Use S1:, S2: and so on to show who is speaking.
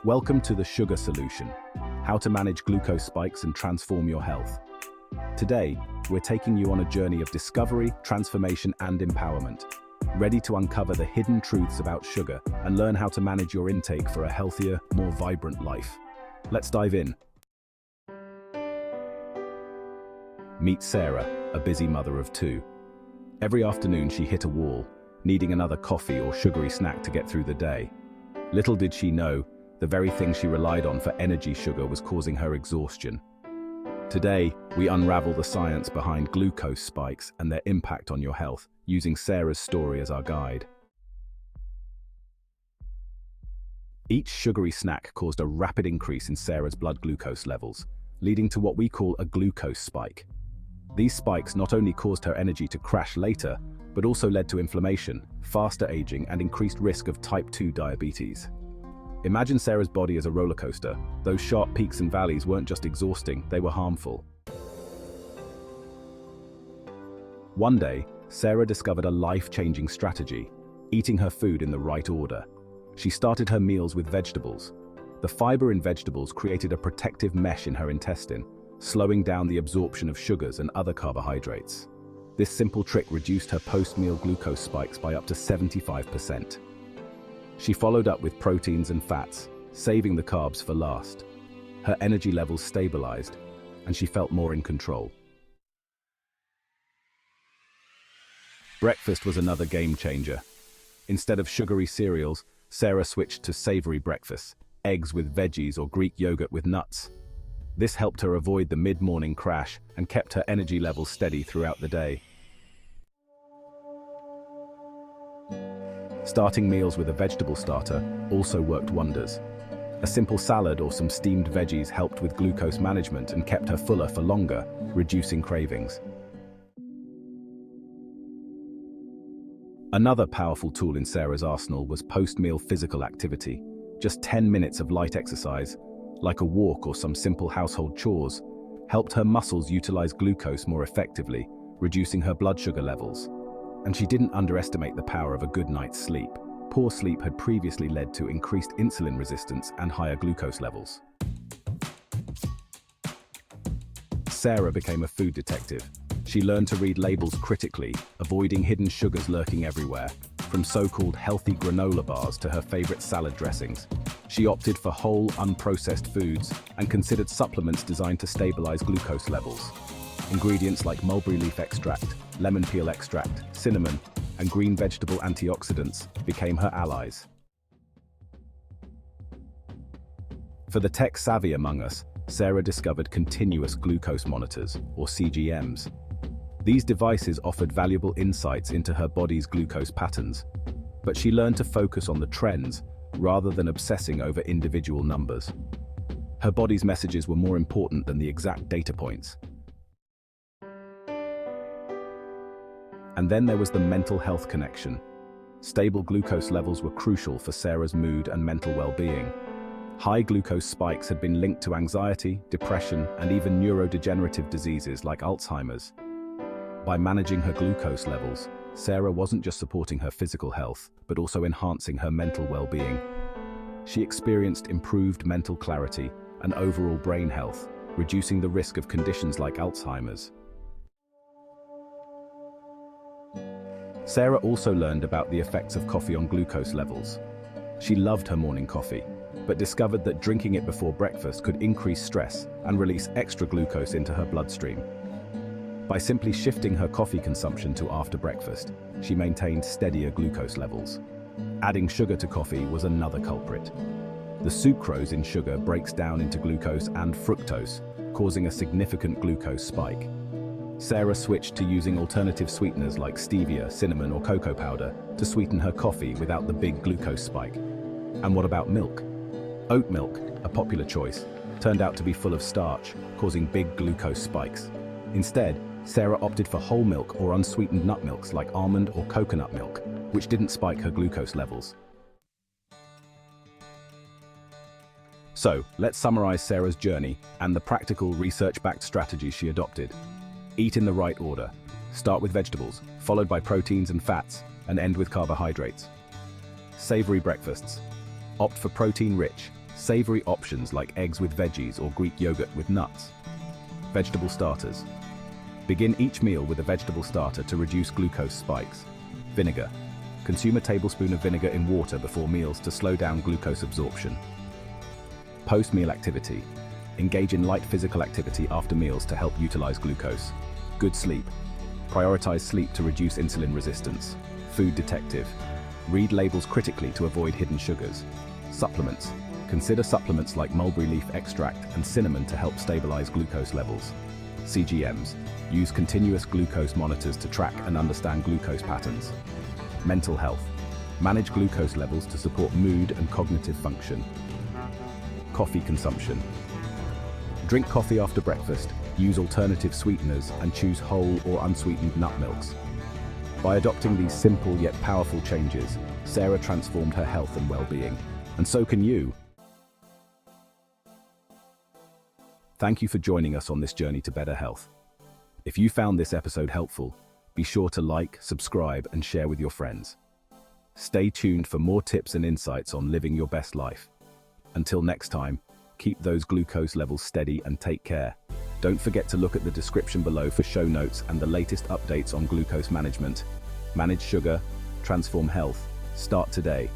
S1: Welcome to the Sugar Solution, how to manage glucose spikes and transform your health. Today, we're taking you on a journey of discovery, transformation, and empowerment. Ready to uncover the hidden truths about sugar and learn how to manage your intake for a healthier, more vibrant life. Let's dive in. Meet Sarah, a busy mother of two. Every afternoon she hit a wall, needing another coffee or sugary snack to get through the day. Little did she know, the very thing she relied on for energy sugar was causing her exhaustion. Today, we unravel the science behind glucose spikes and their impact on your health, using Sarah's story as our guide. Each sugary snack caused a rapid increase in Sarah's blood glucose levels, leading to what we call a glucose spike. These spikes not only caused her energy to crash later, but also led to inflammation, faster aging, and increased risk of type 2 diabetes. Imagine Sarah's body as a roller coaster. Those sharp peaks and valleys weren't just exhausting, they were harmful. One day, Sarah discovered a life-changing strategy, eating her food in the right order. She started her meals with vegetables. The fiber in vegetables created a protective mesh in her intestine, slowing down the absorption of sugars and other carbohydrates. This simple trick reduced her post-meal glucose spikes by up to 75%. She followed up with proteins and fats, saving the carbs for last. Her energy levels stabilized, and she felt more in control. Breakfast was another game changer. Instead of sugary cereals, Sarah switched to savory breakfasts, eggs with veggies or Greek yogurt with nuts. This helped her avoid the mid-morning crash and kept her energy levels steady throughout the day. Starting meals with a vegetable starter also worked wonders. A simple salad or some steamed veggies helped with glucose management and kept her fuller for longer, reducing cravings. Another powerful tool in Sarah's arsenal was post-meal physical activity. Just 10 minutes of light exercise, like a walk or some simple household chores, helped her muscles utilize glucose more effectively, reducing her blood sugar levels. And she didn't underestimate the power of a good night's sleep. Poor sleep had previously led to increased insulin resistance and higher glucose levels. Sarah became a food detective. She learned to read labels critically, avoiding hidden sugars lurking everywhere, from so-called healthy granola bars to her favorite salad dressings. She opted for whole, unprocessed foods and considered supplements designed to stabilize glucose levels. Ingredients like mulberry leaf extract, lemon peel extract, cinnamon, and green vegetable antioxidants became her allies. For the tech-savvy among us, Sarah discovered continuous glucose monitors, or CGMs. These devices offered valuable insights into her body's glucose patterns, but she learned to focus on the trends rather than obsessing over individual numbers. Her body's messages were more important than the exact data points. And then there was the mental health connection. Stable glucose levels were crucial for Sarah's mood and mental well-being. High glucose spikes had been linked to anxiety, depression, and even neurodegenerative diseases like Alzheimer's. By managing her glucose levels, Sarah wasn't just supporting her physical health, but also enhancing her mental well-being. She experienced improved mental clarity and overall brain health, reducing the risk of conditions like Alzheimer's. Sarah also learned about the effects of coffee on glucose levels. She loved her morning coffee, but discovered that drinking it before breakfast could increase stress and release extra glucose into her bloodstream. By simply shifting her coffee consumption to after breakfast, she maintained steadier glucose levels. Adding sugar to coffee was another culprit. The sucrose in sugar breaks down into glucose and fructose, causing a significant glucose spike. Sarah switched to using alternative sweeteners like stevia, cinnamon, or cocoa powder to sweeten her coffee without the big glucose spike. And what about milk? Oat milk, a popular choice, turned out to be full of starch, causing big glucose spikes. Instead, Sarah opted for whole milk or unsweetened nut milks like almond or coconut milk, which didn't spike her glucose levels. So, let's summarize Sarah's journey and the practical, research-backed strategies she adopted. Eat in the right order. Start with vegetables, followed by proteins and fats, and end with carbohydrates. Savory breakfasts. Opt for protein-rich, Savory options like eggs with veggies or Greek yogurt with nuts. Vegetable starters. Begin each meal with a vegetable starter to reduce glucose spikes. Vinegar. Consume a tablespoon of vinegar in water before meals to slow down glucose absorption. Post-meal activity. Engage in light physical activity after meals to help utilize glucose. Good sleep. Prioritize sleep to reduce insulin resistance. Food detective. Read labels critically to avoid hidden sugars. Supplements. Consider supplements like mulberry leaf extract and cinnamon to help stabilize glucose levels. CGMs. Use continuous glucose monitors to track and understand glucose patterns. Mental health. Manage glucose levels to support mood and cognitive function. Coffee consumption. Drink coffee after breakfast, use alternative sweeteners, and choose whole or unsweetened nut milks. By adopting these simple yet powerful changes, Sarah transformed her health and well-being. And so can you. Thank you for joining us on this journey to better health. If you found this episode helpful, be sure to like, subscribe, and share with your friends. Stay tuned for more tips and insights on living your best life. Until next time, keep those glucose levels steady and take care. Don't forget to look at the description below for show notes and the latest updates on glucose management. Manage sugar, transform health, start today.